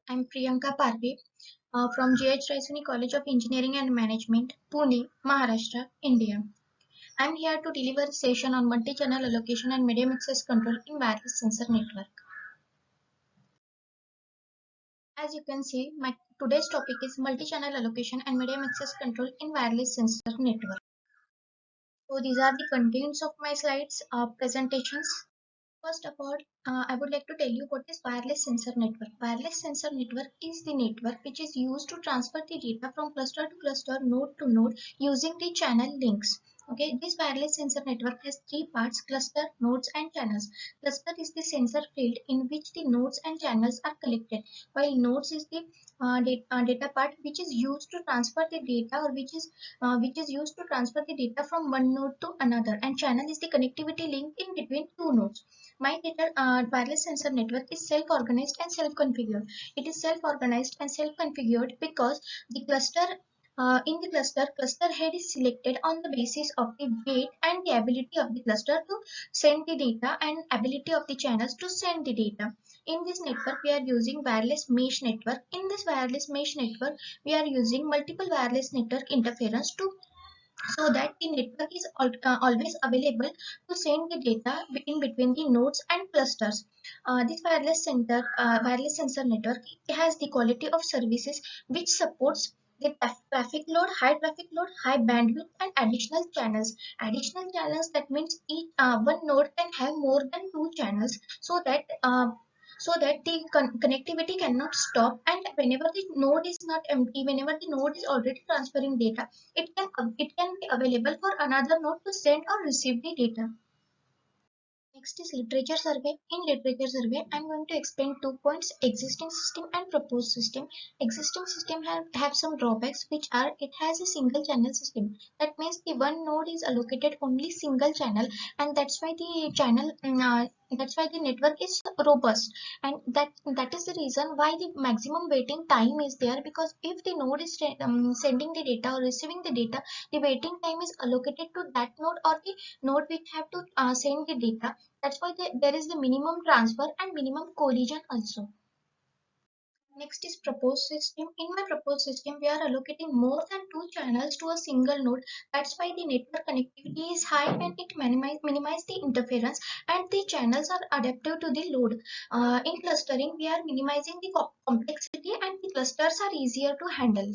I'm Priyanka Parve from G.H. Raisoni College of Engineering and Management, Pune, Maharashtra, India. I'm here to deliver a session on multi-channel allocation and medium access control in wireless sensor network. As you can see, my today's topic is multi-channel allocation and medium access control in wireless sensor network. So these are the contents of my slides presentations. First of all, I would like to tell you what is wireless sensor network. Wireless sensor network is the network which is used to transfer the data from cluster to cluster, node to node using the channel links. Okay, this wireless sensor network has three parts: cluster, nodes, and channels. Cluster is the sensor field in which the nodes and channels are collected, while nodes is the data part which is used to transfer the data or which is used to transfer the data from one node to another, and channel is the connectivity link in between two nodes. My data wireless sensor network is self-organized and self-configured. It is self-organized and self-configured because the in the cluster head is selected on the basis of the weight and the ability of the cluster to send the data and ability of the channels to send the data. In this network, we are using wireless mesh network. In this wireless mesh network, we are using multiple wireless network interference to so that the network is always available to send the data in between the nodes and clusters. This wireless sensor network has the quality of services which supports the traffic load, high bandwidth, and additional channels. Additional channels, that means each one node can have more than two channels, so that the connectivity cannot stop, and whenever the node is not empty, whenever the node is already transferring data, it can be available for another node to send or receive the data. Next is literature survey. In literature survey, I'm going to explain 2 points: existing system and proposed system. Existing system have some drawbacks, which are it has a single channel system. That means the one node is allocated only single channel, and that's why the network is robust, and that is the reason why the maximum waiting time is there, because if the node is sending the data or receiving the data, the waiting time is allocated to that node or the node which have to send the data. That's why there is the minimum transfer and minimum collision also. Next is proposed system. In my proposed system, we are allocating more than two channels to a single node. That's why the network connectivity is high and it minimize the interference, and the channels are adaptive to the load. In clustering, we are minimizing the complexity, and the clusters are easier to handle.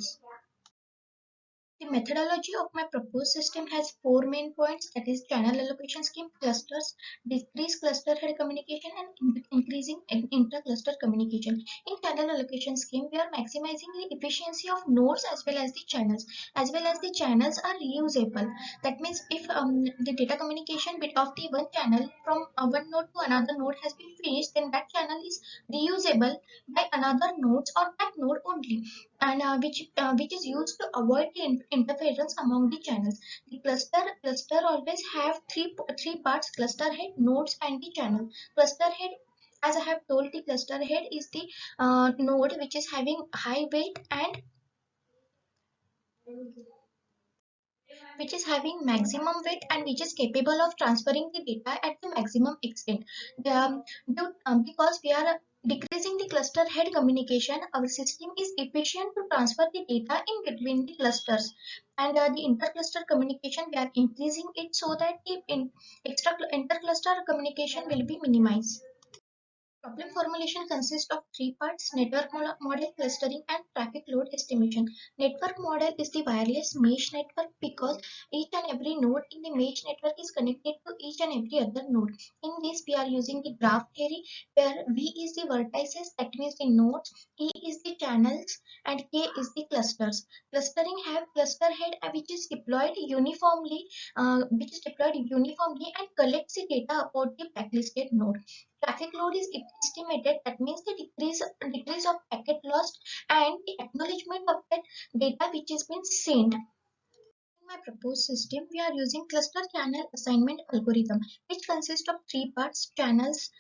The methodology of my proposed system has four main points, that is channel allocation scheme, clusters, decrease cluster head communication, and increasing inter-cluster communication. In channel allocation scheme, we are maximizing the efficiency of nodes as well as the channels. As well as the channels are reusable. That means if the data communication bit of the one channel from one node to another node has been finished, then that channel is reusable by another nodes or that node only, and which is used to avoid the interference among the channels. The cluster always have three parts: cluster head, nodes, and the channel. Cluster head, as I have told, the cluster head is the node which is having high weight and which is having maximum weight and which is capable of transferring the data at the maximum extent. Because we are decreasing the cluster head communication, our system is efficient to transfer the data in between the clusters. And the intercluster communication, we are increasing it so that the intercluster communication will be minimized. Problem formulation consists of three parts: network model, clustering, and traffic load estimation. Network model is the wireless mesh network because each and every node in the mesh network is connected to each and every other node. In this, we are using the graph theory, where V is the vertices, that means the nodes, E is the channels, and K is the clusters. Clustering have cluster head which is deployed uniformly and collects the data about the blacklisted node. Traffic load is estimated, that means the decrease of packet lost and the acknowledgement of that data which has been sent. In my proposed system, we are using cluster channel assignment algorithm, which consists of three parts: channels,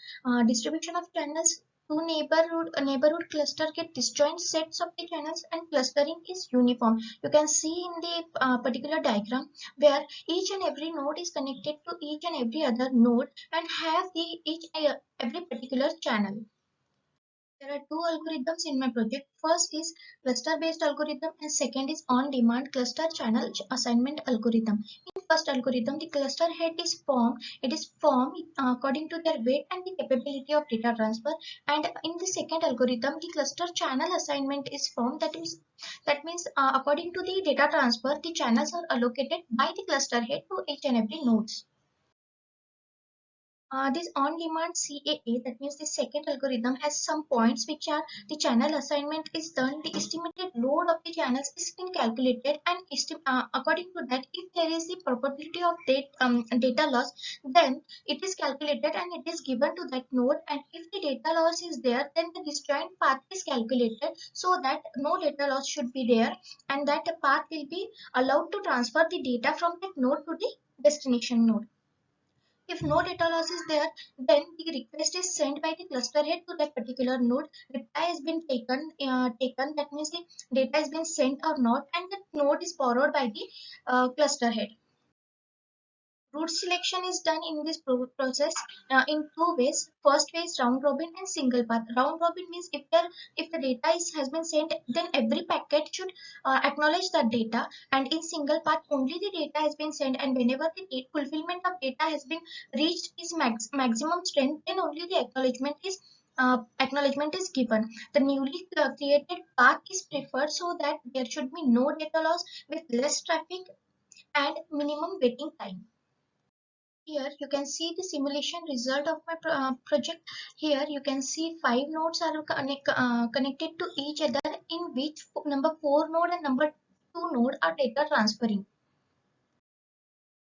distribution of channels, two neighborhood cluster get disjoint sets of the channels, and clustering is uniform. You can see in the particular diagram where each and every node is connected to each and every other node and have the each every particular channel. There are two algorithms in my project. First is cluster-based algorithm and second is on-demand cluster channel assignment algorithm. In first algorithm, the cluster head is formed. It is formed according to their weight and the capability of data transfer. And in the second algorithm, the cluster channel assignment is formed. That means according to the data transfer, the channels are allocated by the cluster head to each and every nodes. This on-demand CAA, that means the second algorithm, has some points which are the channel assignment is done, the estimated load of the channels is been calculated, and according to that, if there is the probability of data loss, then it is calculated and it is given to that node. And if the data loss is there, then the disjoint path is calculated so that no data loss should be there, and that path will be allowed to transfer the data from that node to the destination node. If no data loss is there, then the request is sent by the cluster head to that particular node. Reply has been taken. That means the data has been sent or not, and the node is borrowed by the cluster head. Route selection is done in this process in two ways. First way is round robin and single path. Round robin means if the data has been sent, then every packet should acknowledge that data. And in single path, only the data has been sent, and whenever the fulfillment of data has been reached is maximum strength, then only the acknowledgement is given. The newly created path is preferred so that there should be no data loss with less traffic and minimum waiting time. Here you can see the simulation result of my project. Here you can see five nodes are connected to each other, in which number 4 node and number 2 node are data transferring.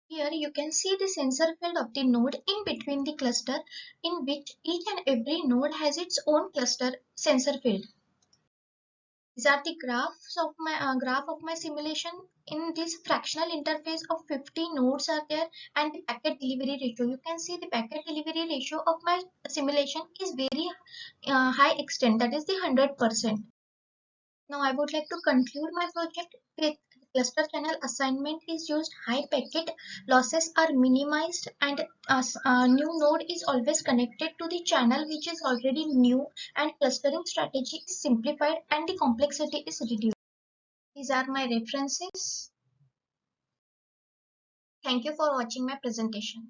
Here you can see the sensor field of the node in between the cluster, in which each and every node has its own cluster sensor field. These are the graph of my simulation. In this fractional interface of 50 nodes are there, and the packet delivery ratio. You can see the packet delivery ratio of my simulation is very high extent, that is the 100%. Now I would like to conclude my project with cluster channel assignment is used, high packet losses are minimized, and a new node is always connected to the channel which is already new, and clustering strategy is simplified and the complexity is reduced. These are my references. Thank you for watching my presentation.